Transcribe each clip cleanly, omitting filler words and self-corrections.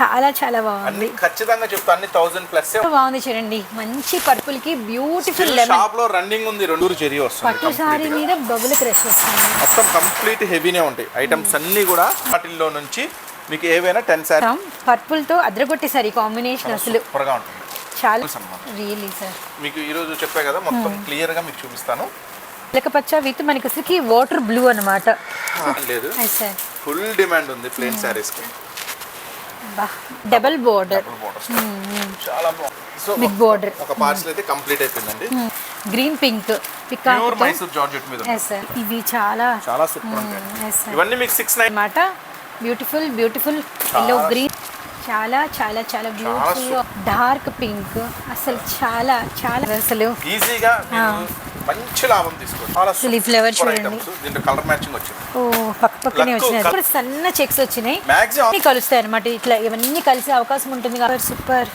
చాలా చాలా బాగుంది. అన్ని ఖచ్చితంగా చెప్తా అన్ని 1000 ప్లస్ బాగుంది చూడండి. మంచి పర్పుల్ కి బ్యూటిఫుల్ లెమన్. షాప్ లో రన్నింగ్ ఉంది. రెండు జెరీ వస్తుంది. పట్టు సారీ మీద బబుల్ క్రష్ వస్తుంది. మొత్తం కంప్లీట్ హెవీనే ఉంటాయి ఐటమ్స్ అన్ని కూడా. వాటిల్లో నుంచి మీకు ఏవైనా 10 సారీ పర్పుల్ తో అద్రగొట్టి సారీ కాంబినేషన్ అసలు సూపర్ గా ఉంటుంది. చాలా రియల్లీ సార్. మీకు ఈ రోజు చెప్పా కదా మొత్తం క్లియర్ గా మీకు చూపిస్తాను. పచ్చ విత్ మనకి అసలుకి వాటర్ బ్లూ అన్నమాట. లేదు ఫుల్ డిమాండ్ ఉంది ప్లెయిన్ సారీస్ కి. డబుల్ బోర్డర్ చాలా బాగుంది. సో బిగ్ బోర్డర్ ఒక పార్సల్ అయితే కంప్లీట్ అయిపోయిందండి. Green pink pure Mysore georgette మీద ఇవి చాలా చాలా సూపర్ ఉంటాయి. ఇవన్నీ మీకు 69 అన్నమాట. బ్యూటిఫుల్ బ్యూటిఫుల్ ఎల్లో గ్రీన్ చాలా చాలా చాలా బ్యూటిఫుల్ డార్క్ పింక్ అసలు చాలా చాలా అసలు ఈజీగా మంచి లాభం తీసుకోవచ్చు. చాలా ఈ ఫ్లేవర్ చూడండి. దీంట్లో కలర్ మ్యాచింగ్ వచ్చింది. ఓ పక్కనే వచ్చినాయి. ఇప్పుడు సన్న చెక్స్ వచ్చినాయి. అన్ని కలుస్తాయి అన్నమాట. ఇట్లా ఇవన్నీ కలిసే అవకాశం ఉంటుంది కాబట్టి సూపర్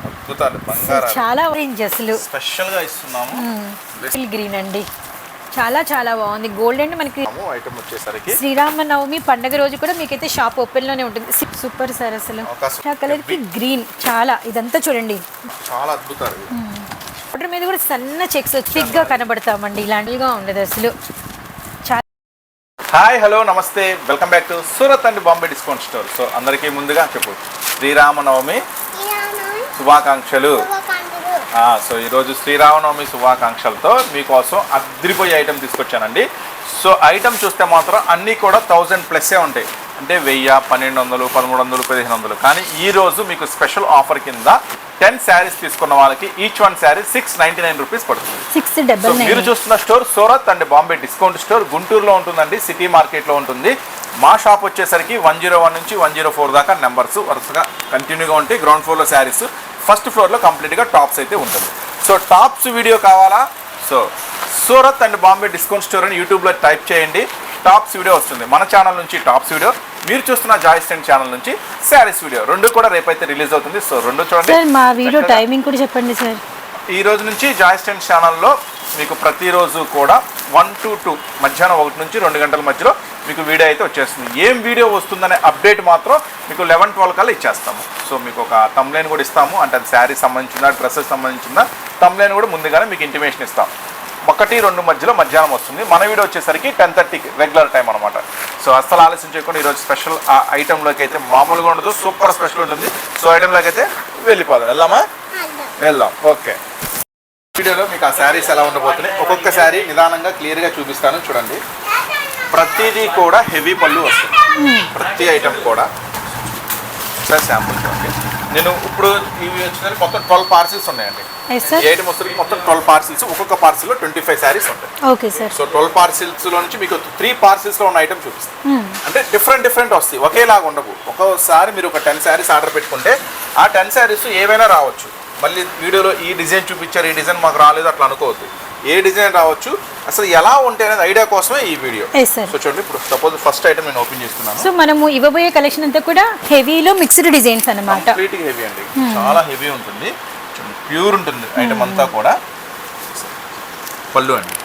అద్భుతాలు. బంగారం చాలా ఆరెంజ్ అసలు స్పెషల్ గా ఇస్తున్నాము. గ్రీన్ అండి చాలా చాలా బాగుంది. గోల్డ్ అండి మనకి ఐటమ్ వచ్చేసరికి శ్రీరామనవమి పండుగ రోజు కూడా మీకైతే షాప్ ఓపెన్ లోనే ఉంటుంది. సూపర్ సార్ అసలు కలర్ కి గ్రీన్ చాలా ఇదంతా చూడండి చాలా అద్భుతాలు. ఆర్డర్ మీద కూడా సన్న చెక్స్ థిక్ గా కనబడతామండి. ఇలాంటిగా ఉండదు అసలు. హాయ్ హలో నమస్తే welcome back to Surat and Bombay discount store. So అందరికీ ముందుగా చెప్పు శ్రీరామనవమి శుభాకాంక్షలు. సో ఈరోజు శ్రీరామనవమి శుభాకాంక్షలతో మీకోసం అద్రిపోయే ఐటెం తీసుకొచ్చానండి. సో ఐటెం చూస్తే మాత్రం అన్నీ కూడా 1000 ప్లస్సే ఉంటాయి. అంటే 1000, 1200, 1300, 1500. కానీ ఈరోజు మీకు స్పెషల్ ఆఫర్ కింద 10 శారీస్ తీసుకున్న వాళ్ళకి ఈచ్ వన్ శారీ 699 రూపీస్ పడుతుంది. సో మీరు చూస్తున్న store Surat and Bombay discount store గుంటూరులో ఉంటుందండి. సిటీ మార్కెట్లో ఉంటుంది. మా షాప్ వచ్చేసరికి 101 నుంచి 104 దాకా నెంబర్స్ వరుసగా కంటిన్యూగా ఉంటాయి. గ్రౌండ్ ఫ్లోర్లో శారీస్, ఫస్ట్ ఫ్లోర్లో కంప్లీట్గా టాప్స్ అయితే ఉంటుంది. సో టాప్స్ వీడియో కావాలా? So Surat and Bombay discount store అని యూట్యూబ్లో టైప్ చేయండి. టాప్స్ వీడియో వస్తుంది. మన ఛానల్ నుంచి టాప్స్ వీడియో, మీరు చూస్తున్న జాయ్ స్టెంట్ ఛానల్ నుంచి శారీస్ వీడియో, రెండు కూడా రేపైతే రిలీజ్ అవుతుంది. సో రెండు చూడండి. మా వీడియో టైమింగ్ కూడా చెప్పండి సార్. ఈ రోజు నుంచి జాయ్ స్టెంట్ ఛానల్లో మీకు ప్రతిరోజు కూడా 1 to 2 మధ్యాహ్నం 1 నుంచి 2 గంటల మధ్యలో మీకు వీడియో అయితే వచ్చేస్తుంది. ఏం వీడియో వస్తుందనే అప్డేట్ మాత్రం మీకు 11-12 కల్లా ఇచ్చేస్తాము. సో మీకు ఒక తమ్లైన్ కూడా ఇస్తాము. అంటే అది శారీ సంబంధించిన డ్రెస్సెస్ సంబంధించిన తమ్లైన్ కూడా ముందుగానే మీకు ఇంటిమేషన్ ఇస్తాం. 1-2 మధ్యలో మధ్యాహ్నం వస్తుంది. మన వీడియో వచ్చేసరికి 10:30కి రెగ్యులర్ టైం అనమాట. సో అస్సలు ఆలస్యం చేయకుండా ఈరోజు స్పెషల్ ఆ ఐటెంలోకి అయితే మామూలుగా ఉండదు, సూపర్ స్పెషల్ ఉంటుంది. సో ఐటెంలోకి అయితే వెళ్ళిపోదాం. వెళ్దాం. ఓకే, వీడియోలో మీకు ఆ శారీస్ ఎలా ఉండబోతున్నాయి ఒక్కొక్క శారీ నిదానంగా క్లియర్గా చూపిస్తాను. చూడండి, ప్రతిదీ కూడా హెవీ పళ్ళు వస్తుంది. ప్రతి ఐటెం కూడా సార్ శాంపుల్ చూడండి. నేను ఇప్పుడు ఇవి వచ్చిన మొత్తం 12 పార్సిల్స్ ఉన్నాయండి. 8 వస్తుంది మొత్తం 12 పార్సిల్స్. ఒక్కొక్క పార్సిల్లో 25 శారీస్ ఉంటాయి. సో 12 పార్సిల్స్ లో నుంచి మీకు 3 పార్సిల్స్ లో ఉన్న ఐటమ్ చూపిస్తాను. అంటే డిఫరెంట్ వస్తాయి, ఒకేలాగా ఉండవు. ఒక్కోసారి మీరు ఒక 10 శారీస్ ఆర్డర్ పెట్టుకుంటే ఆ 10 శారీస్ ఏవైనా రావచ్చు. మళ్ళీ వీడియోలో ఈ డిజైన్ చూపించారు, ఈ డిజైన్ మాకు రాలేదు అట్లా అనుకోవద్దు. ఏ డిజైన్ రావచ్చు, అసలు ఎలా ఉంటాయి అనేది ఐడియా కోసమే ఈ వీడియో. సో చూడండి, ఇప్పుడు సపోజ్ ఫస్ట్ ఐటమ్ నేను ఓపెన్ చేస్తున్నాను. సో మనము ఇవ్వబోయే కలెక్షన్ అంతా కూడా హెవీలో మిక్స్డ్ డిజైన్స్ అన్నమాట. కంప్లీట్గా హెవీ అండి, చాలా హెవీ ఉంటుంది. చూడండి, ప్యూర్ ఉంటుంది ఐటమ్ అంతా కూడా. పళ్ళు అండి,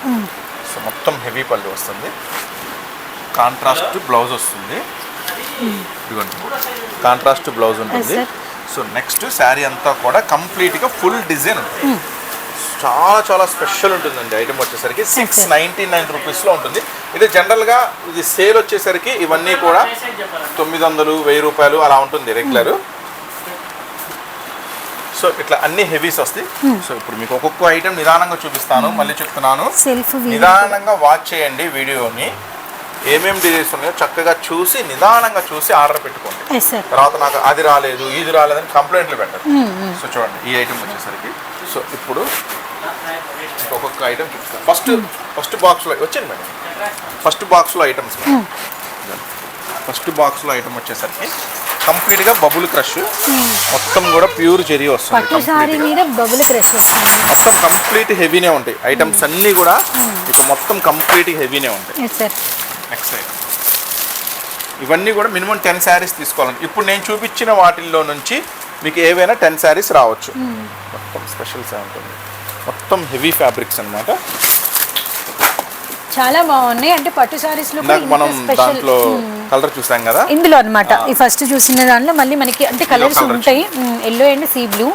సో మొత్తం హెవీ పళ్ళు వస్తుంది. కాంట్రాస్ట్ బ్లౌజ్ వస్తుంది. ఇదిగోండి, కాంట్రాస్ట్ బ్లౌజ్ ఉంటుంది. సో నెక్స్ట్ శారీ అంతా కూడా కంప్లీట్గా ఫుల్ డిజైన్ ఉంటుంది. చాలా చాలా స్పెషల్ ఉంటుందండి. ఐటమ్ వచ్చేసరికి 699 రూపీస్లో ఉంటుంది. ఇది జనరల్గా ఇది సేల్ వచ్చేసరికి ఇవన్నీ కూడా 900, 1000 రూపాయలు అలా ఉంటుంది రెగ్యులర్. సో ఇట్లా అన్ని హెవీస్ వస్తాయి. సో ఇప్పుడు మీకు ఒక్కొక్క ఐటమ్ నిదానంగా చూపిస్తాను. మళ్ళీ చెప్తున్నాను, నిదానంగా వాచ్ చేయండి వీడియోని. ఏమేమి డిజైన్స్ ఉన్నాయో చక్కగా చూసి నిదానంగా చూసి ఆర్డర్ పెట్టుకోండి. తర్వాత నాకు అది రాలేదు ఇది రాలేదని కంప్లైంట్లు పెట్టండి. సో చూడండి, ఈ ఐటమ్ వచ్చేసరికి సో ఇప్పుడు ఒక్కొక్క ఐటమ్ చూపిస్తాను. ఫస్ట్ బాక్స్లో వచ్చింది మేడం. ఫస్ట్ బాక్స్లో ఐటమ్స్, ఫస్ట్ బాక్స్లో ఐటమ్ వచ్చేసరికి కంప్లీట్గా బబుల్ క్రష్, మొత్తం కూడా ప్యూర్ జెరీ వస్తుంది. మొత్తం కంప్లీట్ హెవీనే ఉంటాయి ఐటమ్స్ అన్నీ కూడా. మీకు మొత్తం కంప్లీట్ హెవీనే ఉంటాయి. నెక్స్ట్ ఐటమ్, ఇవన్నీ కూడా మినిమం 10 శారీస్ తీసుకోవాలండి. ఇప్పుడు నేను చూపించిన వాటిల్లో నుంచి మీకు ఏవైనా 10 శారీస్ రావచ్చు. మొత్తం స్పెషల్స్ ఉంటుంది, మొత్తం హెవీ ఫ్యాబ్రిక్స్ అనమాట. చాలా బాగున్నాయి. అంటే పట్టు సారీస్ లో కూడా మనం స్పెషల్ దాంట్లో కలర్ చూసాం కదా ఇందులో అన్నమాట. ఈ ఫస్ట్ చూసిన దాంట్లో మళ్ళీ మనకి అంటే కలర్స్ ఉంటాయి, ఎల్లో అండ్ సీ బ్లూ.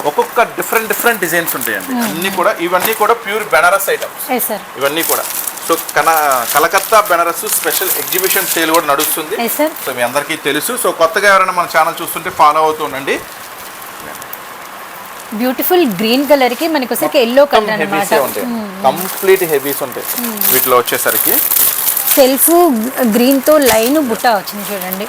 ఒక్కొక్క డిఫరెంట్ డిజైన్స్ ఉంటాయండి. అన్ని కూడా ఇవన్నీ కూడా ప్యూర్ బెనారస్ ఐటమ్స్ సార్. ఇవన్నీ కూడా. So Calcutta Banaras special exhibition sale కూడా నడుస్తుంది. సో మీ అందరికీ తెలుసు. సో కొత్తగా ఎవరైనా మన ఛానల్ చూస్తుంటే ఫాలో అవుతూ ఉండండి. బ్యూటిఫుల్ గ్రీన్ కలర్ కి మనకి వచ్చేసరికి ఎల్లో కలర్ అన్నమాట. కంప్లీట్ హెవీస్ ఉంటాయి వీటిలో వచ్చేసరికి. సెల్ఫ్ గ్రీన్ తో లైన్ బుట్ట వచ్చింది చూడండి.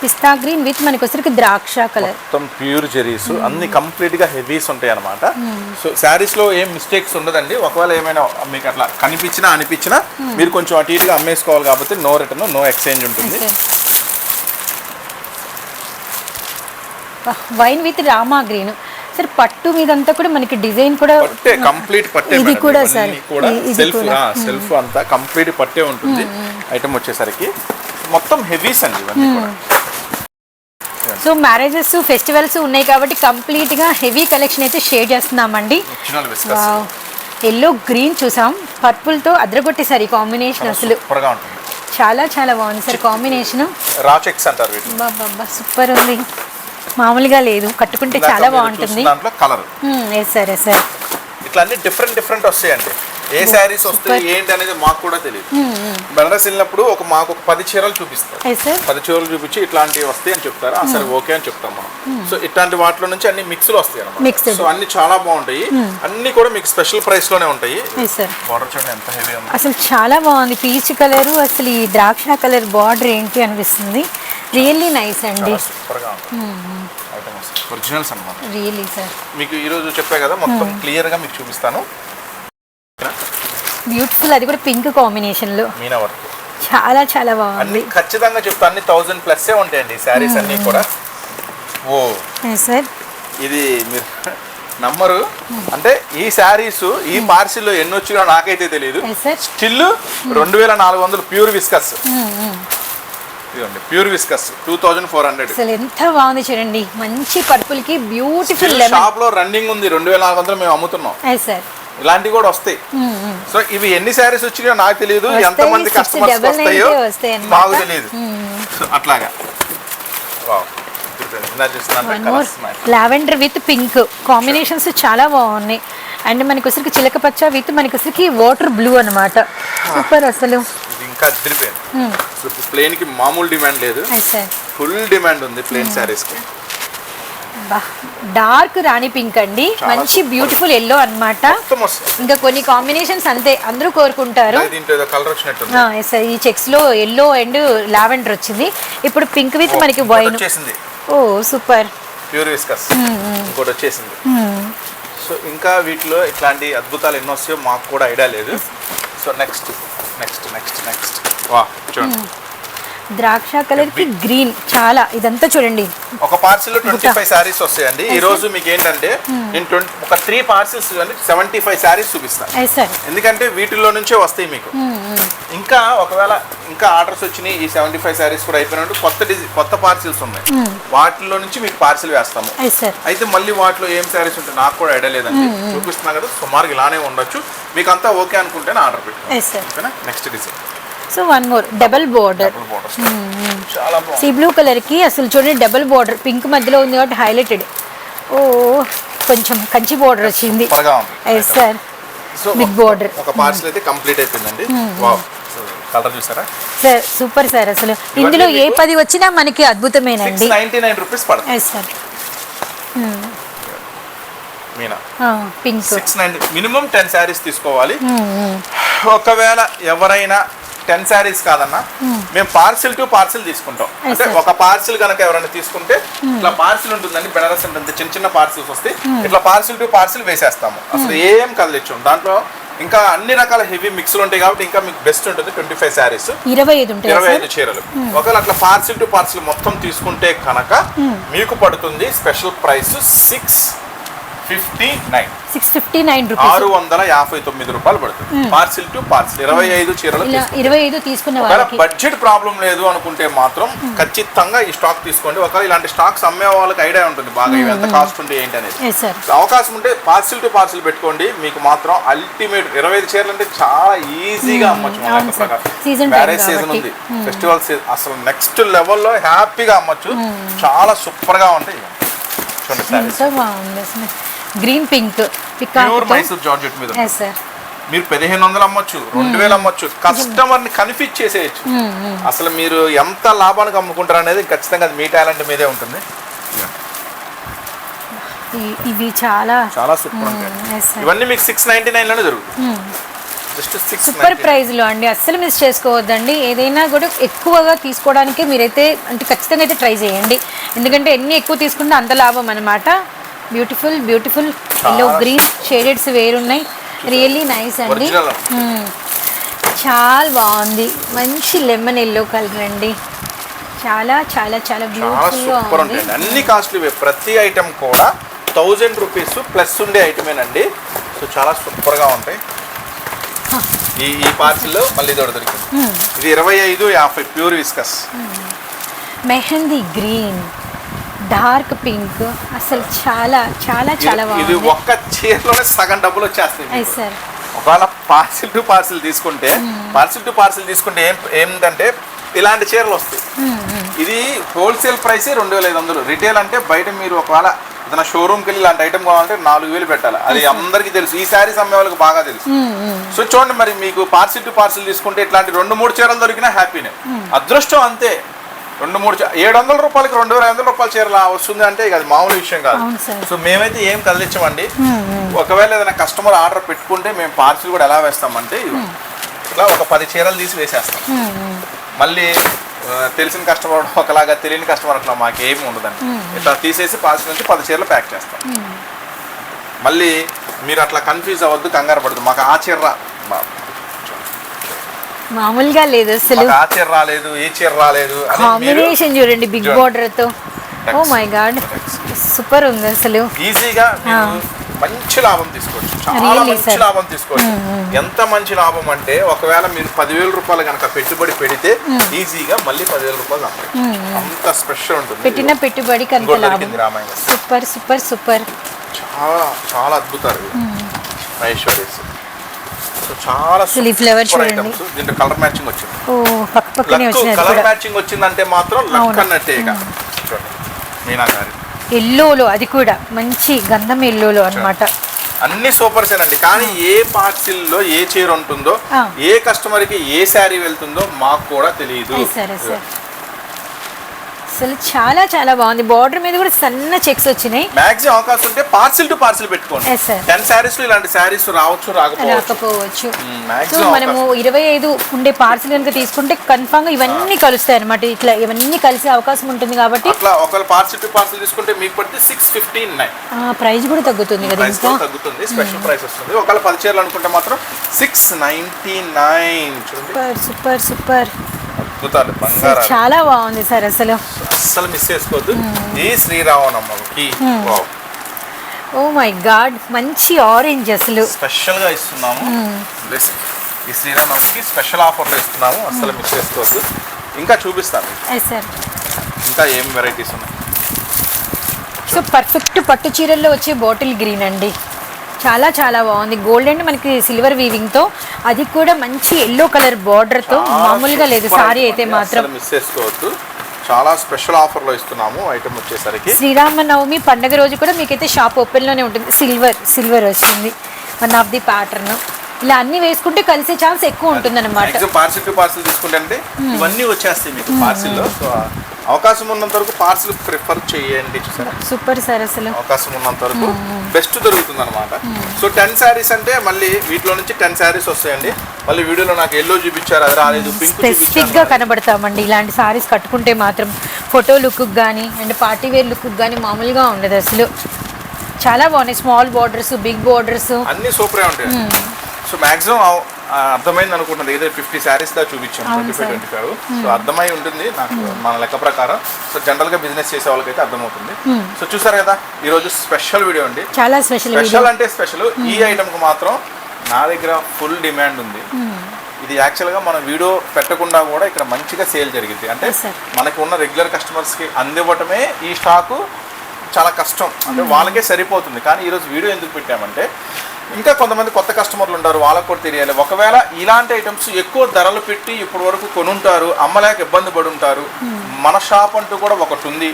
పిస్తా గ్రీన్ విత్ మనకి వచ్చేసరికి ద్రాక్ష కలర్. మొత్తం ప్యూర్ జెరీస్ అన్ని కంప్లీట్ గా హెవీస్ ఉంటాయి అన్నమాట. సో శారీస్ లో ఏం మిస్టేక్స్ ఉండదండి. ఒకవేళ ఏమైనా మీకు అట్లా కనిపించినా అనిపించినా మీరు కొంచెం అటు ఇటుగా అమ్మేసుకోవాలి కాబట్టి నో రిటర్న్ నో ఎక్స్చేంజ్ ఉంటుంది. Wine with Rama green. Sir పట్టు మీదంతా కూడా మనకి డిజైన్ కూడా కంప్లీట్ పట్టే. ఇది కూడా సార్ సెల్ఫ్ అంతా కంప్లీట్ పట్టే ఉంటుంది. ఐటమ్ వచ్చేసరికి మొత్తం హెవీస్ అండి ఇవన్నీ కూడా. సో మ్యారేజెస్ ఫెస్టివల్స్ ఉన్నాయి కాబట్టి కంప్లీట్ గా హెవీ కలెక్షన్ అయితే షేర్ చేస్తున్నామండి. ఎల్లో గ్రీన్ చూసాం, పర్పుల్ తో అద్రగొట్టేసారి కాంబినేషన్ అసలు చాలా చాలా బాగుంది సార్ కాంబినేషన్. రా చెక్స్ అంటారు. సూపర్ ఉంది, మామూలుగా లేదు. కట్టుకుంటే చాలా బాగుంటుంది. దాంట్లో కలర్ సార్ సార్ ఇట్లా అన్ని డిఫరెంట్ వస్తాయండి. ఏ శారీస్ వస్తాయి ఏంటి అనేది మాకు కూడా తెలియదు. బెనారస్ వెళ్ళినప్పుడు మాకు ఒక 10 చీరలు చూపిస్తారు. 10 చీరలు చూపించి ఇట్లాంటివి వస్తాయి అని చెప్తారు. సరే ఓకే అని చెప్తాం మనం. సో ఇట్లాంటి వాటిలో నుంచి అన్ని మిక్స్లు వస్తాయి అన్నమాట. సో అన్ని చాలా బాగుంటాయి. అన్ని కూడా మీకు స్పెషల్ ప్రైస్ లోనే ఉంటాయి. బార్డర్ చూడండి ఎంత హెవీ ఉంది. అసలు చాలా బాగుంది. పీచ్ కలర్ అసలు ఈ ద్రాక్ష కలర్ బార్డర్ ఏంటి అనిపిస్తుంది. రియల్లీ నైస్ అండి. సూపర్ గా ఒరిజినల్స్ అన్నమాట. రియల్లీ సార్ మీకు ఈ రోజు చెప్పే కదా మొత్తం క్లియర్ గా మీకు చూపిస్తాను. బ్యూటిఫుల్, అది కూడా పింక్ కాంబినేషన్ లో మీనా వర్క్ చాలా చాలా బాగుంది. అన్ని ఖచ్చితంగా చెప్తా అన్ని 1000+ ఉంటాయండి శారీస్ అన్ని కూడా. ఓ సార్ ఇది మీరు నమ్మరు. అంటే ఈ శారీస్ ఈ పార్సిల్ లో ఎన్ని వచ్చినా నాకైతే తెలియదు. Still 2400 pure viscous. Pure viscous 2400. అసలు ఎంత బాగుంది చూడండి. మంచి పర్పుల్ కి బ్యూటిఫుల్. షాప్ లో రన్నింగ్ ఉంది 2400 మేము అమ్ముతున్నాం. ఇలాంటివి కూడా వస్తాయి. సో ఇవి ఎన్ని శారీస్ వచ్చినాయో నాకు తెలియదు, ఎంత మంది కస్టమర్స్ వస్తాయో మాకు తెలియదు. అట్లాగా లావెండర్ విత్ పింక్ కాంబినేషన్స్ చాలా బాగున్నాయి. అండ్ మనకి వచ్చరికి చిలక పచ్చ విత్ మనకి వచ్చరికి వాటర్ బ్లూ అన్నమాట. సూపర్ అసలు. ఇంకా ప్లేన్ కి మామూలు డిమాండ్ లేదు, ఫుల్ డిమాండ్ ఉంది ప్లేన్ శారీస్ కి. డార్క్ రాణి పింక్ అండి, మంచి బ్యూటిఫుల్ ఎల్లో అన్నమాట. ఇంకా కొన్ని కాంబినేషన్స్ అంతే అందరూ కోరుకుంటారు. ఈ చెక్స్ లో ఎల్లో అండ్ లావెండర్ వచ్చింది. ఇప్పుడు పింక్ విత్ మనకి వైన్. ఓ సూపర్. ప్యూర్ విస్కస్ ఇంకోటి వచ్చేసింది. సో ఇంకా వీటిలో ఇట్లాంటి అద్భుతాలు ఎన్నో వస్తాయో మాకు కూడా ఐడియా లేదు. సో నెక్స్ట్ వా చూడండి. ద్రాక్ష కలర్ కి గ్రీన్ చాలా. ఇదంతా చూడండి ఒక పార్సిల్ 25 సారీస్ వస్తాయండి. ఈ రోజు మీకు ఏంటంటే నేను ఒక 3 పార్సిల్స్ 75 సారీస్ చూపిస్తాను. ఎందుకంటే వీటిల్లో నుంచే వస్తాయి మీకు. ఇంకా ఒకవేళ ఇంకా ఆర్డర్స్ వచ్చినాయి ఈ 75 సారీస్ కూడా అయిపోయినట్టు కొత్త పార్సిల్స్ ఉన్నాయి. వాటిలో నుంచి మీకు పార్సిల్ వేస్తాము. అయితే మళ్ళీ వాటిలో ఏం సారీస్ ఉంటాయి నాకు కూడా ఐడియా లేదండి. చూపిస్తున్నా కదా సుమారుగా ఇలానే ఉండొచ్చు. మీకు అంతా ఓకే అనుకుంటేనే ఆర్డర్ పెట్టుకోండి. Next design. So one more double border. Sea blue colour కి అసలు చూడండి డబుల్ బోర్డర్ పింక్ మధ్యలో ఉంది కాబట్టి హైలైటెడ్. ఓ కొంచెం కంచి బోర్డర్ వచ్చింది. Sir big border. ఒక పార్సల్ అయితే కంప్లీట్ అయిపోయిందండి. వావ్ కలర్ చూసారా సార్, సూపర్ సార్. అసలు ఇందులో ఏ 10 వచ్చినా మనకి అద్భుతమేనండి. 699 రూపీస్ పడుతుంది సార్. మీనా పింక్ 690 మినిమం 10 సారీస్ తీసుకోవాలి. ఒకవేళ ఎవరైనా 10 సారీస్ కాదన్నా మేము పార్సిల్ టు పార్సిల్ తీసుకుంటాం. అంటే ఒక పార్సిల్ కనుక ఎవరైనా తీసుకుంటే ఇట్లా పార్సిల్ ఉంటుందండి. బెనారస్ అంటే చిన్న పార్సిల్స్ వస్తాయి. ఇట్లా పార్సిల్ టు పార్సిల్ వేసేస్తాము. అసలు ఏం కదలిచ్చు. దాంట్లో ఇంకా అన్ని రకాల హెవీ మిక్స్లు ఉంటాయి కాబట్టి ఇంకా మీకు బెస్ట్ ఉంటుంది. 25 సారీస్ 25 చీరలు. ఒకవేళ అట్లా పార్సిల్ టు పార్సిల్ మొత్తం తీసుకుంటే కనుక మీకు పడుతుంది స్పెషల్ ప్రైస్ 659 659 రూపీస్. 659 రూపాయలు పడుతుంది. పార్సిల్ టు పార్సిల్ 25 చీరలు. ఇలా 25 తీసుకున్న ఒకవేళ వాళ్ళకి బడ్జెట్ ప్రాబ్లం లేదు అనుకుంటే మాత్రం ఖచ్చితంగా ఈ స్టాక్ తీసుకోండి. ఒకవేళ ఇలాంటి స్టాక్స్ అమ్మే వాళ్ళకి ఐడియా ఉంటుంది బాగా ఇవి ఎంత కాస్ట్ ఉంటే ఏంటి అనేది. Yes sir. అవకాశం ఉంటే పార్సిల్ టు పార్సిల్ పెట్టుకోండి. మీకు మాత్రం అల్టిమేట్ 25 చీరలు అంటే చాలా ఈజీగా అమ్మచ్చు. మ్యారేజ్ సీజన్ ఉంది, ఫెస్టివల్ సీజన్, అసలు నెక్స్ట్ లెవెల్లో హ్యాపీగా అమ్మచ్చు. చాలా సూపర్ గా ఉంటాయి. ఎంతో బాగుంది అసలు. Green pink pure Mysore georgette మీద ఎస్ సార్. మీరు 1500 అమ్మొచ్చు, 2000 అమ్మొచ్చు. కస్టమర్ ని కన్ఫ్యూజ్ చేసేయచ్చు. అసలు మీరు ఎంత లాభానికి అమ్ముకుంటారు అనేది ఖచ్చితంగా అది మీ టాలెంట్ మీదే ఉంటుంది. ఇవి చాలా చాలా సూపర్ ఉంటాయి. ఇవన్నీ మీకు 699 లోనే దొరుకుతుంది. జస్ట్ సూపర్ ప్రైస్ లో అండి, అస్సలు మిస్ చేసుకోవద్దండి. ఏదైనా కూడా ఎక్కువగా తీసుకోవడానికి మీరైతే అంటే ఖచ్చితంగా అయితే ట్రై చేయండి. ఎందుకంటే ఎన్ని ఎక్కువ తీసుకుంటే అంత లాభం అనమాట. Beautiful beautiful yellow green షేడెడ్స్ వేరున్నాయి. Really nice అండి. చాలా బాగుంది. మంచి లెమన్ ఎల్లో కలర్ అండి. చాలా చాలా చాలా బ్యూటిఫుల్ గా ఉంది. అన్ని కాస్ట్లీ. ప్రతి ఐటమ్ కూడా 1000 రూపీస్ ప్లస్ ఉండే ఐటమేనండి. సో చాలా సూపర్ గా ఉంటాయి. ఈ పార్సిల్ మళ్ళీ దొరికింది. ఇది 25.50 pure viscous. Mehndi green, dark pink, అసలు చాలా చాలా చాలా బాగుంది. ఇది ఒక్క చీరలోనే సగం డబ్బులు వచ్చేస్తాయి సార్. ఒకవేళ పార్సిల్ టు పార్సిల్ తీసుకుంటే ఏంటంటే ఇలాంటి చీరలు వస్తాయి. ఇది హోల్సేల్ ప్రైస్ 2500. రిటైల్ అంటే బయట మీరు ఒకవేళ ఏదైనా షోరూమ్కి వెళ్ళి ఇలాంటి ఐటమ్ కావాలంటే 4000 పెట్టాలి. అది అందరికీ తెలుసు. ఈ శారీస్ అమ్మే వాళ్ళకి బాగా తెలుసు. సో చూడండి, మరి మీకు పార్సిల్ టు పార్సిల్ తీసుకుంటే ఇట్లాంటి 2-3 చీరలు దొరికినా హ్యాపీనే. అదృష్టం అంతే. 2-3 700 రూపాయలకి 2500 రూపాయల చీరలు వస్తుంది అంటే ఇక అది మామూలు విషయం కాదు. సో మేమైతే ఏం కదిలించమండి. ఒకవేళ ఏదైనా కస్టమర్ ఆర్డర్ పెట్టుకుంటే మేము పార్సిల్ కూడా ఎలా వేస్తామంటే ఇట్లా ఒక 10 చీరలు తీసి వేసేస్తాం. మళ్ళీ తెలిసిన కస్టమర్ ఒకలాగా, తెలియని కస్టమర్ అట్లా మాకేమి ఉండదండి. ఇట్లా తీసేసి పార్సిల్ నుంచి 10 చీరలు ప్యాక్ చేస్తాం. మళ్ళీ మీరు అట్లా కన్ఫ్యూజ్ అవ్వద్దు, కంగారు పడద్దు. మాకు ఆ చీర మామూలుగా లేదు అసలు. ఆ చీర రాలేదు, ఈ చీర రాలేదు. కాంబినేషన్ చూడండి బిగ్ బోర్డర్ తో. ఓ మై గాడ్, సూపర్ ఉంది అసలు. ఈజీగా మంచి లాభం తీసుకోవచ్చు. చాలా మంచి లాభం తీసుకోవచ్చు. ఎంత మంచి లాభం అంటే ఒకవేళ మీరు 10,000 రూపాయలు కనుక పెట్టుబడి పెడితే ఈజీగా మళ్ళీ 10,000 రూపాయలు వస్తాయి. అంత స్పెషల్ ఉంటుంది. పెట్టిన పెట్టుబడికి అంత లాభం. Super super super. చాలా చాలా అద్భుతాలు ఐశ్వర్యస్. చాలా ఫ్లవర్ చూడండి. దీంట్లో కలర్ మ్యాచింగ్ వచ్చింది. ఓ పక్కపక్కనే వచ్చింది. కలర్ మ్యాచింగ్ వచ్చిందంటే మాత్రం లక్ అన్నట్టే. చూడండి మీనా గారి ఎల్లోలో, అది కూడా మంచి గంధం ఎల్లోలో అన్నమాట. అన్ని సూపర్ సేనండి. కానీ ఏ పార్సిల్లో ఏ చీర ఉంటుందో, ఏ కస్టమర్ కి ఏ శారీ వెళ్తుందో మాకు కూడా తెలియదు. అసలు చాలా చాలా బాగుంది. బార్డర్ మీద కూడా సన్న చెక్స్ వచ్చినాయి. మాక్సిమం అవకాశం ఉంటే పార్సిల్ టు పార్సిల్ పెట్టుకోండి. 10 శారీస్ లో ఇలాంటి శారీస్ రావచ్చు, రాకపోవచ్చు. సో మనము 25 ఉండే పార్సిల్ కనుక తీసుకుంటే కన్ఫర్మ్ గా ఇవన్నీ కలుస్తాయి అన్నమాట. ఇట్లా ఇవన్నీ కలిసే అవకాశం ఉంటుంది కాబట్టి అట్లా ఒకవేళ పార్సిల్ టు పార్సిల్ తీసుకుంటే మీకు పడితే 659. ప్రైస్ కూడా తగ్గుతుంది కదా, ఇంకా తగ్గుతుంది. స్పెషల్ ప్రైస్ వస్తుంది. ఒకవేళ 10 చీరలు అనుకుంటే మాత్రం 699. చూడండి సూపర్ సూపర్. అద్భుతాలు. బంగారం చాలా బాగుంది సార్. అసలు మిస్ చేసుకోవద్దు. ఈ శ్రీరామనవమికి ఓ మై గాడ్ మంచి ఆరెంజ్ అసలు స్పెషల్ గా ఇస్తున్నాము. ఈ శ్రీరామనవమికి స్పెషల్ ఆఫర్లు ఇస్తున్నాము. అసలు మిస్ చేసుకోవద్దు. ఇంకా చూపిస్తాను ఇంకా ఏం వెరైటీస్ ఉన్నాయి. సో పర్ఫెక్ట్ పట్టు చీరల్లో వచ్చే బాటిల్ గ్రీన్ అండి. చాలా చాలా బాగుంది. గోల్డ్ అండ్ మనకి సిల్వర్ వీవింగ్ తో, అది కూడా మంచి ఎల్లో కలర్ బార్డర్ తో. మామూలుగా లేదు సారీ అయితే మాత్రం. మిస్ చేసుకోవద్దు. చాలా స్పెషల్ ఆఫర్ లో ఇస్తున్నాము. ఐటమ్ వచ్చేసరికి శ్రీరామనవమి పండుగ రోజు కూడా మీకైతే షాప్ ఓపెన్ లోనే ఉంటుంది. సిల్వర్ వచ్చింది వన్ ఆఫ్ ది ప్యాటర్న్. ఇలా అన్ని వేసుకుంటే కలిసే ఛాన్స్ ఎక్కువ ఉంటుంది అనమాట. పార్సిల్ టు పార్సిల్ తీసుకుంటే ఇవన్నీ వచ్చేస్తాయి మీకు పార్సిల్ లో. సో అవకాశం ఉన్నంత వరకు పార్సిల్ ప్రిఫర్ చేయండి. Super sir. అసలు అవకాశం ఉన్నంత వరకు బెస్ట్ దొరుకుతుంది అనమాట. సో 10 శారీస్ అంటే మళ్ళీ వీటిలో నుంచి 10 శారీస్ వస్తాయండి. మళ్ళీ వీడియోలో నాకు ఎల్లో చూపించారు, అది రాలేదు. స్పెసిఫిక్ గా కనబడతామండి ఇలాంటి సారీస్ కట్టుకుంటే మాత్రం. ఫోటో లుక్ కానీ అండ్ పార్టీ వేర్ లుక్ కానీ మామూలుగా ఉండదు అసలు. చాలా బాగున్నాయి. స్మాల్ బార్డర్స్, బిగ్ బార్డర్స్ అన్ని సూపర్ గా ఉంటాయి. సో మాక్సిమం అర్థమైంది అనుకుంటుంది, ఏదో 50 శారీస్ దా చూపించాం, 25 సో అర్థమై ఉంటుంది నాకు మన లెక్క ప్రకారం. సో జనరల్ గా బిజినెస్ చేసే వాళ్ళకైతే అర్థమవుతుంది. సో చూసారు కదా, ఈ రోజు స్పెషల్ వీడియో అండి. చాలా స్పెషల్ అంటే స్పెషల్. ఈ ఐటమ్ కు మాత్రం నా దగ్గర ఫుల్ డిమాండ్ ఉంది. ఇది యాక్చువల్గా మనం వీడియో పెట్టకుండా కూడా ఇక్కడ మంచిగా సేల్ జరిగింది. అంటే మనకు ఉన్న రెగ్యులర్ కస్టమర్స్కి అందివ్వటమే ఈ స్టాకు చాలా కష్టం, అంటే వాళ్ళకే సరిపోతుంది. కానీ ఈరోజు వీడియో ఎందుకు పెట్టామంటే ఇంకా కొంతమంది కొత్త కస్టమర్లు ఉంటారు, వాళ్ళకు కూడా తెలియాలి. ఒకవేళ ఇలాంటి ఐటమ్స్ ఎక్కువ ధరలు పెట్టి ఇప్పటి వరకు కొనుంటారు, అమ్మలేక ఇబ్బంది పడి ఉంటారు. మన షాప్ అంటూ కూడా ఒకటి ఉంది,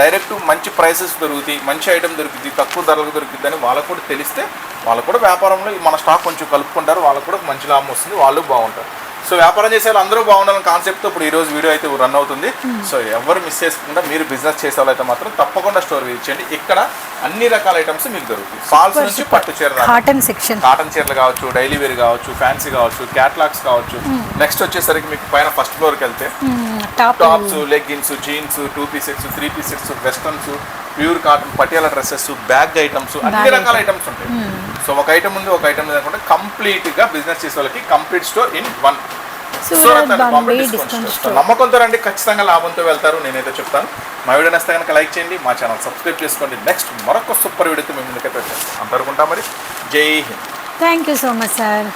డైరెక్ట్ మంచి ప్రైసెస్ దొరుకుతాయి, మంచి ఐటమ్ దొరుకుతుంది, తక్కువ ధరలకు దొరుకుతుంది అని వాళ్ళకు కూడా తెలిస్తే వాళ్ళు కూడా వ్యాపారంలో మన స్టాక్ కొంచెం కలుపుకుంటారు, వాళ్ళకు కూడా మంచి లాభం వస్తుంది, వాళ్ళు బాగుంటారు. సో వ్యాపారం చేసే వాళ్ళు అందరూ బాగుండాలని కాన్సెప్ట్తో ఇప్పుడు ఈరోజు వీడియో అయితే రన్ అవుతుంది. సో ఎవరు మిస్ చేసుకోకుండా మీరు బిజినెస్ చేసే వాళ్ళైతే మాత్రం తప్పకుండా స్టోర్ విజిట్ చేయండి. ఇక్కడ అన్ని రకాల ఐటమ్స్ మీకు దొరుకుతాయి. ఫాల్స్ నుంచి పట్టు చీరలు, కాటన్ చీరలు కావచ్చు, డైలీ వేర్ కావచ్చు, ఫ్యాన్సీ కావచ్చు, క్యాట్లాగ్స్ కావచ్చు. నెక్స్ట్ వచ్చేసరికి మీకు పైన ఫస్ట్ ఫ్లోర్కి వెళ్తే tops, leggings, jeans, 2 pieces, 3 pieces, westerns, pure cotton, Patiala dresses, bag items, అన్ని రకాల ఐటమ్స్ ఉంటాయి. సో ఒక ఐటమ్ ఉంది, ఒక ఐటమ్ లేకుండా కంప్లీట్ గా బిజినెస్ చేసే వాళ్ళకి కంప్లీట్ స్టోర్ ఇన్ వన్. నమ్మకంతో రండి, ఖచ్చితంగా లాభంతో వెళ్తారు, నేనైతే చెప్తాను. మా వీడియో నచ్చితే కనుక లైక్ చేయండి, మా ఛానల్ సబ్స్క్రైబ్ చేసుకోండి. నెక్స్ట్ మరొక సూపర్ వీడియోతో మేము ముందుకైతే వచ్చేస్తాం. అంతవరకు ఉంటాం మరి. జై Hind. Thank you so much sir.